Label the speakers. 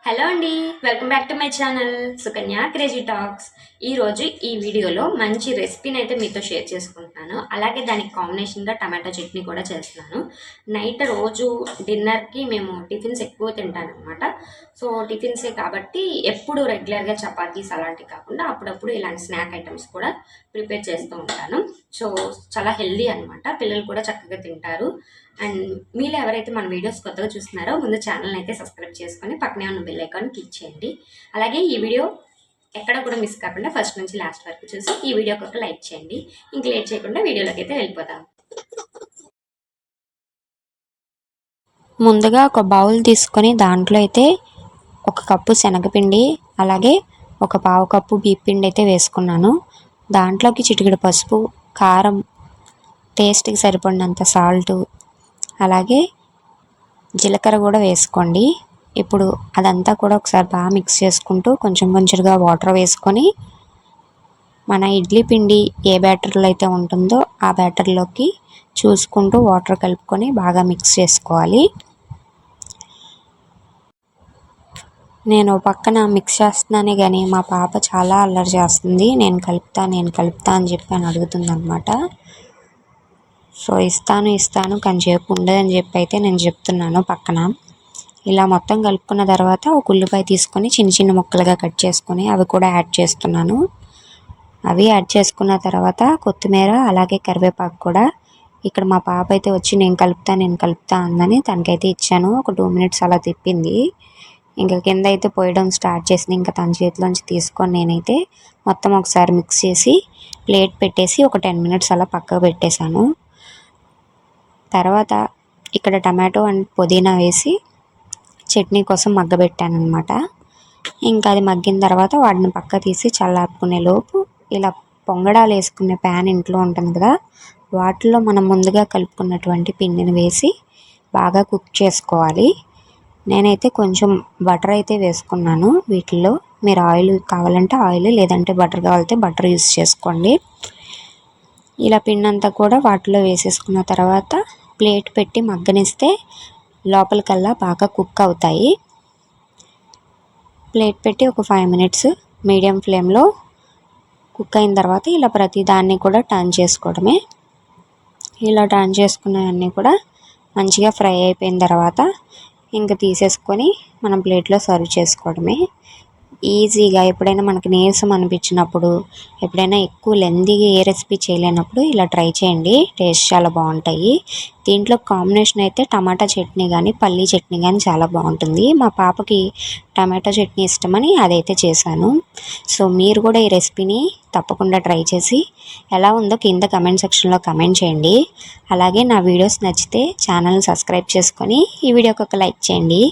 Speaker 1: Hello అండి, welcome back to my channel Sukanya crazy talks. ఈరోజు ఈ వీడియోలో మంచి రెసిపీని అయితే మీతో షేర్ చేసుకుంటున్నాను. అలాగే దానికి కాంబినేషన్గా టమాటో చట్నీ కూడా చేస్తున్నాను. నైట్ రోజు డిన్నర్కి మేము టిఫిన్స్ ఎక్కువ తింటానమాట. సో టిఫిన్సే కాబట్టి ఎప్పుడు రెగ్యులర్గా చపాతీస్ అలాంటివి కాకుండా అప్పుడప్పుడు ఇలాంటి స్నాక్ ఐటమ్స్ కూడా ప్రిపేర్ చేస్తూ ఉంటాను. సో చాలా హెల్దీ అనమాట, పిల్లలు కూడా చక్కగా తింటారు. అండ్ మీలో ఎవరైతే మన వీడియోస్ కొత్తగా చూస్తున్నారో ముందు ఛానల్ని అయితే సబ్స్క్రైబ్ చేసుకొని పక్కనే ఉన్న బెల్ ఐకాన్ క్లిక్ చేయండి. అలాగే ఈ వీడియో ఎక్కడ కూడా మిస్ కాకుండా ఫస్ట్ నుంచి లాస్ట్ వరకు చూసి ఈ వీడియోకి ఒక లైక్ చేయండి. ఇంక లేట్ చేయకుండా వీడియోలోకి అయితే వెళ్ళిపోతాం.
Speaker 2: ముందుగా ఒక బౌల్ తీసుకొని దాంట్లో అయితే 1 కప్పు శనగపిండి, అలాగే 1 పావు కప్పు బియ్యపిండి అయితే వేసుకున్నాను. దాంట్లోకి చిటికెడు పసుపు, కారం, టేస్ట్కి సరిపడినంత సాల్టు, అలాగే జీలకర్ర కూడా వేసుకోండి. ఇప్పుడు అదంతా కూడా ఒకసారి బాగా మిక్స్ చేసుకుంటూ కొంచెం కొంచెంగా వాటర్ వేసుకొని మన ఇడ్లీ పిండి ఏ బ్యాటర్లో అయితే ఉంటుందో ఆ బ్యాటర్లోకి చూసుకుంటూ వాటర్ కలుపుకొని బాగా మిక్స్ చేసుకోవాలి. నేను పక్కన మిక్స్ చేస్తున్నానే కానీ మా పాప చాలా అల్లరి చేస్తుంది. నేను కలుపుతా అని చెప్పి అని అడుగుతుంది అనమాట. సో ఇస్తాను కొంచెంసేపు ఉండదని చెప్పి అయితే నేను చెప్తున్నాను పక్కన. ఇలా మొత్తం కలుపుకున్న తర్వాత ఒక ఉల్లిపాయ తీసుకొని చిన్న చిన్న ముక్కలుగా కట్ చేసుకొని అవి కూడా యాడ్ చేస్తున్నాను. అవి యాడ్ చేసుకున్న తర్వాత కొత్తిమీర, అలాగే కరివేపాకు కూడా. ఇక్కడ మా పాప అయితే వచ్చి నేను కలుపుతా అందని తనకైతే ఇచ్చాను. ఒక 2 మినిట్స్ అలా తిప్పింది. ఇంకా కింద అయితే పోయడం స్టార్ట్ చేసింది. ఇంకా తన చేతిలోంచి తీసుకొని నేనైతే మొత్తం ఒకసారి మిక్స్ చేసి ప్లేట్ పెట్టేసి ఒక 10 మినిట్స్ అలా పక్కకు పెట్టేశాను. తర్వాత ఇక్కడ టమాటో అండ్ పుదీనా వేసి చట్నీ కోసం మగ్గబెట్టాను అనమాట. ఇంకా అది మగ్గిన తర్వాత వాటిని పక్క తీసి చల్లార్పుకునే లోపు ఇలా పొంగడాలు వేసుకునే ప్యాన్ ఇంట్లో ఉంటుంది కదా, వాటిలో మనం ముందుగా కలుపుకున్నటువంటి పిండిని వేసి బాగా కుక్ చేసుకోవాలి. నేనైతే కొంచెం బటర్ అయితే వేసుకున్నాను వీటిల్లో. మీరు ఆయిల్ కావాలంటే ఆయిల్, లేదంటే బటర్ కావాలంటే బటర్ యూస్ చేసుకోండి. ఇలా పిండి అంతా కూడా వాటిలో వేసేసుకున్న తర్వాత ప్లేట్ పెట్టి మగ్గనిస్తే లోపలికల్లా బాగా కుక్ అవుతాయి. ప్లేట్ పెట్టి ఒక 5 మినిట్స్ మీడియం ఫ్లేమ్లో కుక్ అయిన తర్వాత ఇలా ప్రతి దాన్ని కూడా టర్న్ చేసుకోవడమే. ఇలా టర్న్ చేసుకున్నవన్నీ కూడా మంచిగా ఫ్రై అయిపోయిన తర్వాత ఇంకా తీసేసుకొని మనం ప్లేట్లో సర్వ్ చేసుకోవడమే. ఈజీగా ఎప్పుడైనా మనకి నీరసం అనిపించినప్పుడు, ఎప్పుడైనా ఎక్కువ లెందీగా ఏ రెసిపీ చేయలేనప్పుడు ఇలా ట్రై చేయండి. టేస్ట్ చాలా బాగుంటాయి. దీంట్లో కాంబినేషన్ అయితే టమాటా చట్నీ కానీ పల్లీ చట్నీ కానీ చాలా బాగుంటుంది. మా పాపకి టమాటా చట్నీ ఇష్టమని అదైతే చేశాను. సో మీరు కూడా ఈ రెసిపీని తప్పకుండా ట్రై చేసి ఎలా ఉందో కింద కమెంట్ సెక్షన్లో కమెంట్ చేయండి. అలాగే నా వీడియోస్ నచ్చితే ఛానల్ని సబ్స్క్రైబ్ చేసుకొని ఈ వీడియోకి ఒక లైక్ చేయండి.